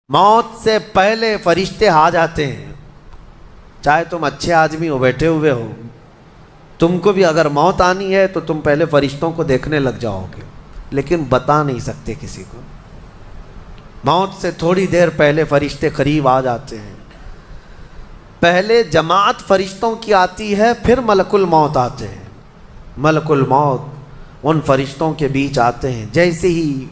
موت سے پہلے فرشتے آ جاتے ہیں. چاہے تم اچھے آدمی ہو، بیٹھے ہوئے ہو، تم کو بھی اگر موت آنی ہے تو تم پہلے فرشتوں کو دیکھنے لگ جاؤ گے، لیکن بتا نہیں سکتے کسی کو. موت سے تھوڑی دیر پہلے فرشتے قریب آ جاتے ہیں. پہلے جماعت فرشتوں کی آتی ہے، پھر ملک الموت آتے ہیں. ملک الموت ان فرشتوں کے بیچ آتے ہیں. جیسے ہی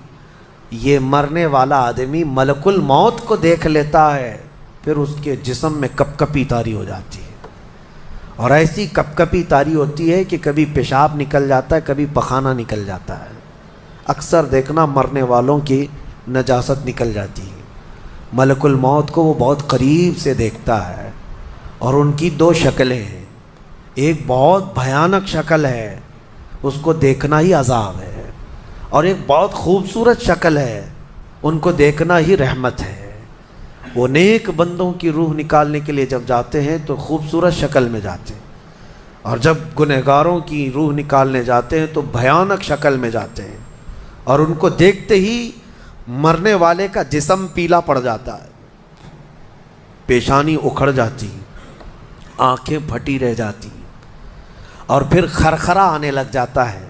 یہ مرنے والا آدمی ملک الموت کو دیکھ لیتا ہے، پھر اس کے جسم میں کپ کپی طاری ہو جاتی ہے، اور ایسی کپ کپی طاری ہوتی ہے کہ کبھی پیشاب نکل جاتا ہے، کبھی پخانہ نکل جاتا ہے. اکثر دیکھنا مرنے والوں کی نجاست نکل جاتی ہے. ملک الموت کو وہ بہت قریب سے دیکھتا ہے، اور ان کی دو شکلیں ہیں. ایک بہت بھیانک شکل ہے، اس کو دیکھنا ہی عذاب ہے، اور ایک بہت خوبصورت شکل ہے، ان کو دیکھنا ہی رحمت ہے. وہ نیک بندوں کی روح نکالنے کے لیے جب جاتے ہیں تو خوبصورت شکل میں جاتے ہیں، اور جب گنہگاروں کی روح نکالنے جاتے ہیں تو بھیانک شکل میں جاتے ہیں، اور ان کو دیکھتے ہی مرنے والے کا جسم پیلا پڑ جاتا ہے، پیشانی اکھڑ جاتی، آنکھیں پھٹی رہ جاتی، اور پھر خرخرا آنے لگ جاتا ہے،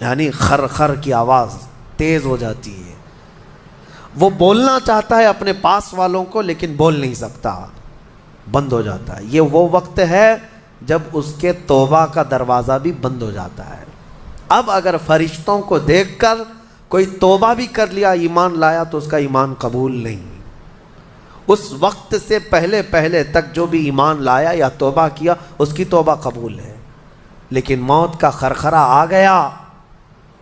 یعنی خرخر کی آواز تیز ہو جاتی ہے. وہ بولنا چاہتا ہے اپنے پاس والوں کو، لیکن بول نہیں سکتا، بند ہو جاتا ہے. یہ وہ وقت ہے جب اس کے توبہ کا دروازہ بھی بند ہو جاتا ہے. اب اگر فرشتوں کو دیکھ کر کوئی توبہ بھی کر لیا، ایمان لایا، تو اس کا ایمان قبول نہیں. اس وقت سے پہلے پہلے تک جو بھی ایمان لایا یا توبہ کیا، اس کی توبہ قبول ہے. لیکن موت کا خرخرا آ گیا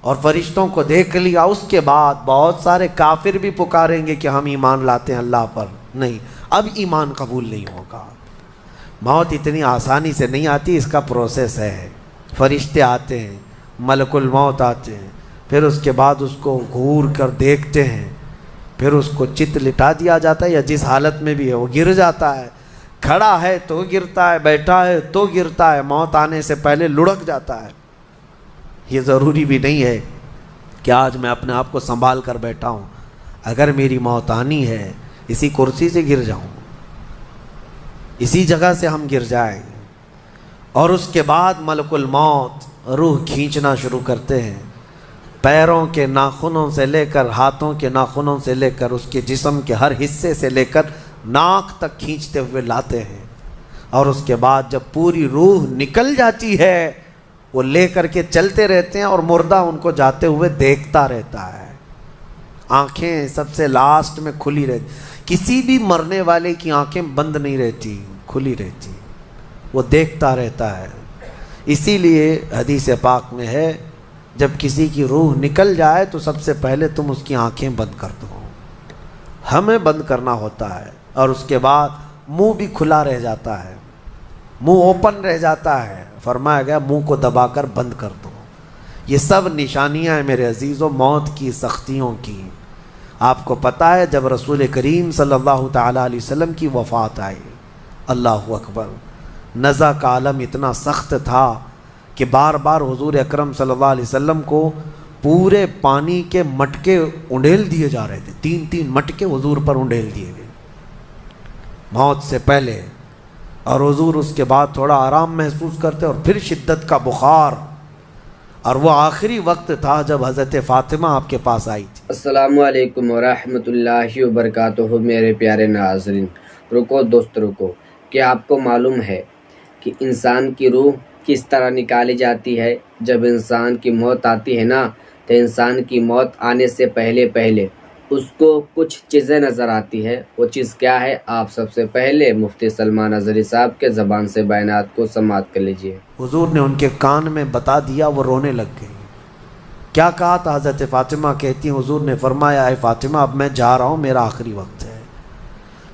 اور فرشتوں کو دیکھ لیا، اس کے بعد بہت سارے کافر بھی پکاریں گے کہ ہم ایمان لاتے ہیں اللہ پر. نہیں، اب ایمان قبول نہیں ہوگا. موت اتنی آسانی سے نہیں آتی، اس کا پروسیس ہے. فرشتے آتے ہیں، ملک الموت آتے ہیں، پھر اس کے بعد اس کو گھور کر دیکھتے ہیں، پھر اس کو چت لٹا دیا جاتا ہے، یا جس حالت میں بھی ہے وہ گر جاتا ہے. کھڑا ہے تو گرتا ہے، بیٹھا ہے تو گرتا ہے، موت آنے سے پہلے لڑک جاتا ہے. یہ ضروری بھی نہیں ہے کہ آج میں اپنے آپ کو سنبھال کر بیٹھا ہوں. اگر میری موت آنی ہے، اسی کرسی سے گر جاؤں، اسی جگہ سے ہم گر جائیں. اور اس کے بعد ملک الموت روح کھینچنا شروع کرتے ہیں. پیروں کے ناخنوں سے لے کر، ہاتھوں کے ناخنوں سے لے کر، اس کے جسم کے ہر حصے سے لے کر ناک تک کھینچتے ہوئے لاتے ہیں. اور اس کے بعد جب پوری روح نکل جاتی ہے، وہ لے کر کے چلتے رہتے ہیں، اور مردہ ان کو جاتے ہوئے دیکھتا رہتا ہے. آنکھیں سب سے لاسٹ میں کھلی رہتی. کسی بھی مرنے والے کی آنکھیں بند نہیں رہتی، کھلی رہتی، وہ دیکھتا رہتا ہے. اسی لیے حدیث پاک میں ہے، جب کسی کی روح نکل جائے تو سب سے پہلے تم اس کی آنکھیں بند کر دو. ہمیں بند کرنا ہوتا ہے، اور اس کے بعد منہ بھی کھلا رہ جاتا ہے، منہ اوپن رہ جاتا ہے. فرمایا گیا منہ کو دبا کر بند کر دو. یہ سب نشانیاں ہیں میرے عزیزوں موت کی سختیوں کی. آپ کو پتہ ہے جب رسول کریم صلی اللہ تعالیٰ علیہ وسلم کی وفات آئی، اللہ اکبر، نزع کا عالم اتنا سخت تھا کہ بار بار حضور اکرم صلی اللہ علیہ وسلم کو پورے پانی کے مٹکے انڈیل دیے جا رہے تھے. 3 مٹکے حضور پر انڈیل دیے گئے موت سے پہلے، اور حضور اس کے بعد تھوڑا آرام محسوس کرتے، اور پھر شدت کا بخار. اور وہ آخری وقت تھا جب حضرت فاطمہ آپ کے پاس آئی تھی. السلام علیکم ورحمۃ اللہ وبرکاتہ. میرے پیارے ناظرین، رکو دوست رکو. کیا آپ کو معلوم ہے کہ انسان کی روح کس طرح نکالی جاتی ہے؟ جب انسان کی موت آتی ہے نا، تو انسان کی موت آنے سے پہلے پہلے اس کو کچھ چیزیں نظر آتی ہے. وہ چیز کیا ہے؟ آپ سب سے پہلے مفتی سلمان اظہری صاحب کے زبان سے بیانات کو سماعت کر لیجئے. حضور نے ان کے کان میں بتا دیا، وہ رونے لگ گئی. کیا کہا تھا؟ حضرت فاطمہ کہتی ہیں حضور نے فرمایا، اے فاطمہ اب میں جا رہا ہوں، میرا آخری وقت ہے.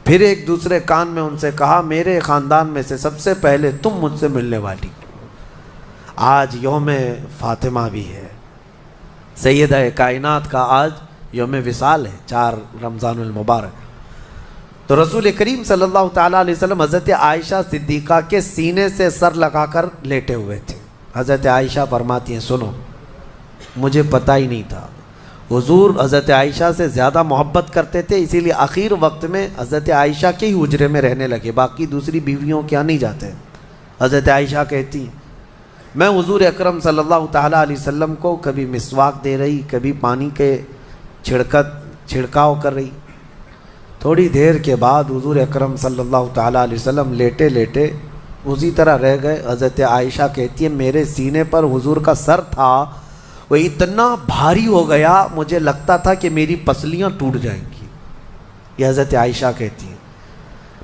پھر ایک دوسرے کان میں ان سے کہا، میرے خاندان میں سے سب سے پہلے تم مجھ سے ملنے والی. آج یوم فاطمہ بھی ہے، سیدہ کائنات کا آج یوم وصال ہے، 4 رمضان المبارک. تو رسول کریم صلی اللہ تعالیٰ علیہ وسلم حضرت عائشہ صدیقہ کے سینے سے سر لگا کر لیٹے ہوئے تھے. حضرت عائشہ فرماتی ہیں، سنو، مجھے پتہ ہی نہیں تھا. حضور حضرت عائشہ سے زیادہ محبت کرتے تھے، اسی لیے آخر وقت میں حضرت عائشہ کے ہی حجرے میں رہنے لگے، باقی دوسری بیویوں کیا نہیں جاتے۔ حضرت عائشہ کہتی ہیں میں حضور اکرم صلی اللہ تعالیٰ علیہ وسلم کو کبھی مسواک دے رہی، کبھی پانی کے چھڑکاؤ کر رہی۔ تھوڑی دیر کے بعد حضور اکرم صلی اللہ تعالیٰ علیہ وسلم لیٹے لیٹے اسی طرح رہ گئے۔ حضرت عائشہ کہتی ہے میرے سینے پر حضور کا سر تھا، وہ اتنا بھاری ہو گیا مجھے لگتا تھا کہ میری پسلیاں ٹوٹ جائیں گی۔ یہ حضرت عائشہ کہتی ہیں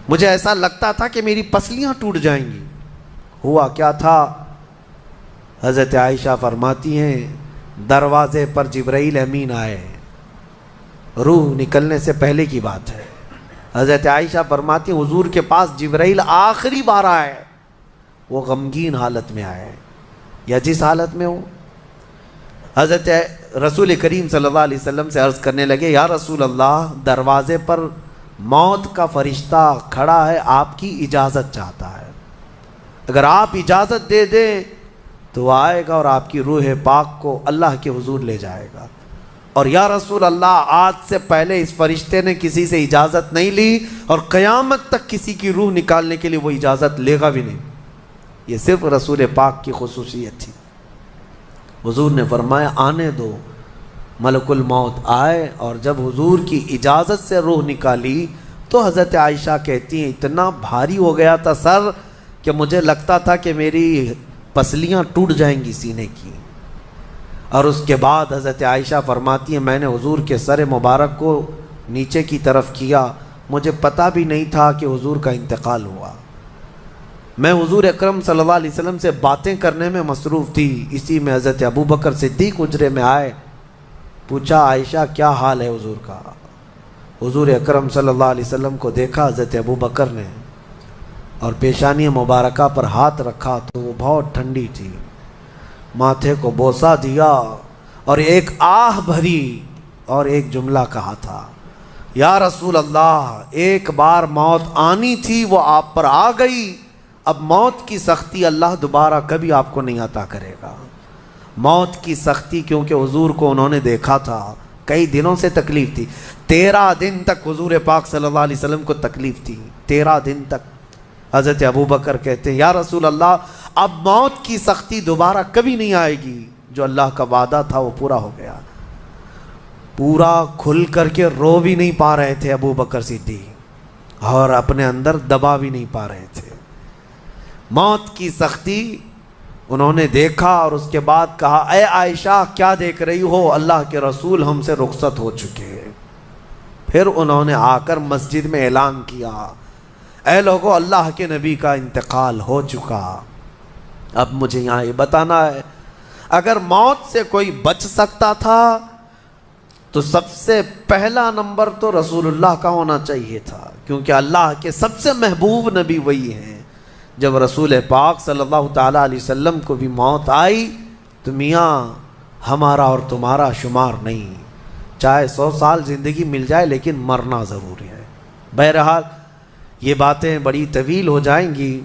مجھے ایسا لگتا تھا کہ میری پسلیاں ٹوٹ جائیں گی۔ ہوا کیا تھا؟ حضرت عائشہ فرماتی ہیں دروازے پر جبرائیل امین آئے، روح نکلنے سے پہلے کی بات ہے۔ حضرت عائشہ فرماتی ہیں حضور کے پاس جبرائیل آخری بار آئے، وہ غمگین حالت میں آئے یا جس حالت میں ہو۔ حضرت رسول کریم صلی اللہ علیہ وسلم سے عرض کرنے لگے یا رسول اللہ دروازے پر موت کا فرشتہ کھڑا ہے، آپ کی اجازت چاہتا ہے، اگر آپ اجازت دے دیں تو وہ آئے گا اور آپ کی روح پاک کو اللہ کے حضور لے جائے گا۔ اور یا رسول اللہ آج سے پہلے اس فرشتے نے کسی سے اجازت نہیں لی اور قیامت تک کسی کی روح نکالنے کے لیے وہ اجازت لے گا بھی نہیں۔ یہ صرف رسول پاک کی خصوصیت تھی۔ حضور نے فرمایا آنے دو۔ ملک الموت آئے اور جب حضور کی اجازت سے روح نکالی تو حضرت عائشہ کہتی ہیں اتنا بھاری ہو گیا تھا سر کہ مجھے لگتا تھا کہ میری پسلیاں ٹوٹ جائیں گی سینے کی۔ اور اس کے بعد حضرت عائشہ فرماتی ہیں میں نے حضور کے سر مبارک کو نیچے کی طرف کیا، مجھے پتہ بھی نہیں تھا کہ حضور کا انتقال ہوا۔ میں حضور اکرم صلی اللہ علیہ وسلم سے باتیں کرنے میں مصروف تھی، اسی میں حضرت ابو بکر صدیق حجرے میں آئے، پوچھا عائشہ کیا حال ہے حضور کا؟ حضور اکرم صلی اللہ علیہ وسلم کو دیکھا حضرت ابو بکر نے اور پیشانی مبارکہ پر ہاتھ رکھا تو وہ بہت ٹھنڈی تھی، ماتھے کو بوسہ دیا اور ایک آہ بھری اور ایک جملہ کہا تھا یا رسول اللہ ایک بار موت آنی تھی وہ آپ پر آ گئی، اب موت کی سختی اللہ دوبارہ کبھی آپ کو نہیں عطا کرے گا۔ موت کی سختی کیونکہ حضور کو انہوں نے دیکھا تھا، کئی دنوں سے تکلیف تھی، 13 دن تک حضور پاک صلی اللہ علیہ وسلم کو تکلیف تھی، 13 دن تک۔ حضرت ابو بکر کہتے ہیں یا رسول اللہ اب موت کی سختی دوبارہ کبھی نہیں آئے گی، جو اللہ کا وعدہ تھا وہ پورا ہو گیا۔ پورا کھل کر کے رو بھی نہیں پا رہے تھے ابو بکر صدیق اور اپنے اندر دبا بھی نہیں پا رہے تھے۔ موت کی سختی انہوں نے دیکھا اور اس کے بعد کہا اے عائشہ کیا دیکھ رہی ہو، اللہ کے رسول ہم سے رخصت ہو چکے ہیں۔ پھر انہوں نے آ کر مسجد میں اعلان کیا اے لوگو اللہ کے نبی کا انتقال ہو چکا۔ اب مجھے یہاں یہ بتانا ہے اگر موت سے کوئی بچ سکتا تھا تو سب سے پہلا نمبر تو رسول اللہ کا ہونا چاہیے تھا، کیونکہ اللہ کے سب سے محبوب نبی وہی ہیں۔ جب رسول پاک صلی اللہ تعالیٰ علیہ وسلم کو بھی موت آئی تو میاں ہمارا اور تمہارا شمار نہیں، چاہے 100 سال زندگی مل جائے لیکن مرنا ضروری ہے۔ بہرحال یہ باتیں بڑی طویل ہو جائیں گی۔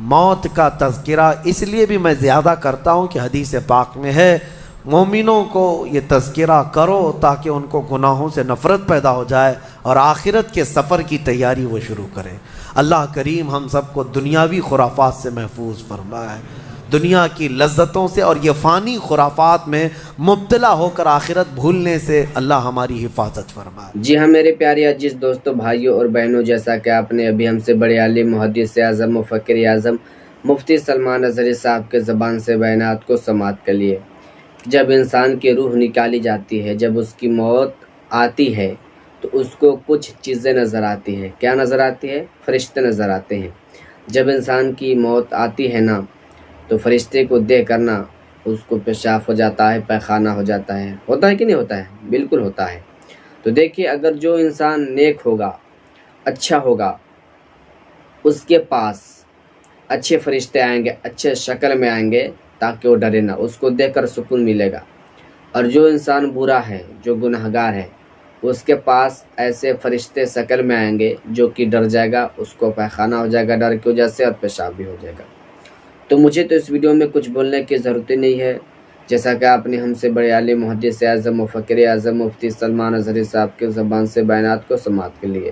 موت کا تذکرہ اس لیے بھی میں زیادہ کرتا ہوں کہ حدیث پاک میں ہے مومنوں کو یہ تذکرہ کرو تاکہ ان کو گناہوں سے نفرت پیدا ہو جائے اور آخرت کے سفر کی تیاری وہ شروع کریں۔ اللہ کریم ہم سب کو دنیاوی خرافات سے محفوظ فرمائے، دنیا کی لذتوں سے اور یہ فانی خرافات میں مبتلا ہو کر آخرت بھولنے سے اللہ ہماری حفاظت فرمائے۔ جی ہاں میرے پیارے عزیز دوستوں، بھائیوں اور بہنوں، جیسا کہ آپ نے ابھی ہم سے بڑے عالم محدث اعظم مفکر اعظم مفتی سلمان اظہری صاحب کے زبان سے بیانات کو سماعت کر لیے۔ جب انسان کی روح نکالی جاتی ہے، جب اس کی موت آتی ہے تو اس کو کچھ چیزیں نظر آتی ہیں۔ کیا نظر آتی ہے؟ فرشتے نظر آتے ہیں۔ جب انسان کی موت آتی ہے نا تو فرشتے کو دیکھ کر نا اس کو پیشاب ہو جاتا ہے، پیخانہ ہو جاتا ہے۔ ہوتا ہے کہ نہیں ہوتا ہے؟ بالکل ہوتا ہے۔ تو دیکھیے اگر جو انسان نیک ہوگا، اچھا ہوگا، اس کے پاس اچھے فرشتے آئیں گے، اچھے شکل میں آئیں گے تاکہ وہ ڈرے نہ، اس کو دیکھ کر سکون ملے گا۔ اور جو انسان برا ہے، جو گنہگار ہے، اس کے پاس ایسے فرشتے شکل میں آئیں گے جو کہ ڈر جائے گا، اس کو پیخانہ ہو جائے گا ڈر کی وجہ سے اور پیشاب بھی ہو جائے گا۔ تو مجھے تو اس ویڈیو میں کچھ بولنے کی ضرورت نہیں ہے۔ جیسا کہ آپ نے ہم سے بڑے عالم محدث اعظم مفکر اعظم مفتی سلمان اظہری صاحب کے زبان سے بیانات کو سماعت کر لیے۔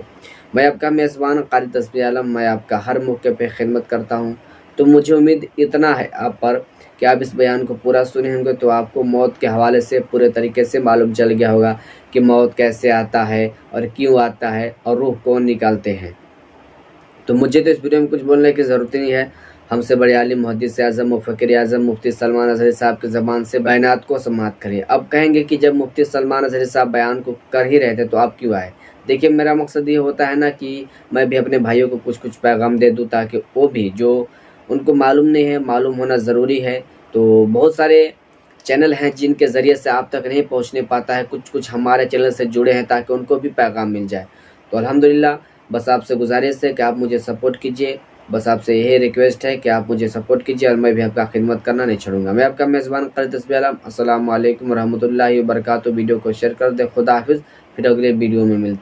میں آپ کا میزبان قاری تسبیح عالم، میں آپ کا ہر موقع پہ خدمت کرتا ہوں۔ تو مجھے امید اتنا ہے آپ پر کہ آپ اس بیان کو پورا سنے ہوں گے تو آپ کو موت کے حوالے سے پورے طریقے سے معلوم چل گیا ہوگا کہ موت کیسے آتا ہے اور کیوں آتا ہے اور روح کون نکالتے ہیں۔ تو مجھے تو اس ویڈیو میں کچھ بولنے کی ضرورت نہیں ہے، ہم سے بڑے عالم محدث اعظم مفکر اعظم مفتی سلمان اظہری صاحب کی زبان سے بیانات کو سماعت کریے۔ اب کہیں گے کہ جب مفتی سلمان اظہری صاحب بیان کو کر ہی رہے تھے تو آپ کیوں آئے؟ دیکھیے میرا مقصد یہ ہوتا ہے نا کہ میں بھی اپنے بھائیوں کو کچھ پیغام دے دوں تاکہ وہ بھی جو ان کو معلوم نہیں ہے، معلوم ہونا ضروری ہے۔ تو بہت سارے چینل ہیں جن کے ذریعے سے آپ تک نہیں پہنچنے پاتا ہے، کچھ ہمارے چینل سے جڑے ہیں تاکہ ان کو بھی پیغام مل جائے۔ تو الحمدللہ بس آپ سے گزارش ہے کہ آپ مجھے سپورٹ کیجئے، بس آپ سے یہی ریکویسٹ ہے کہ آپ مجھے سپورٹ کیجئے اور میں بھی آپ کا خدمت کرنا نہیں چھوڑوں گا۔ میں آپ کا میزبان قاری تسبیح عالم، السلام علیکم ورحمۃ اللہ وبرکاتہ۔ ویڈیو کو شیئر کر دیں۔ خدا حافظ، پھر اگلے ویڈیو میں ملتے ہیں۔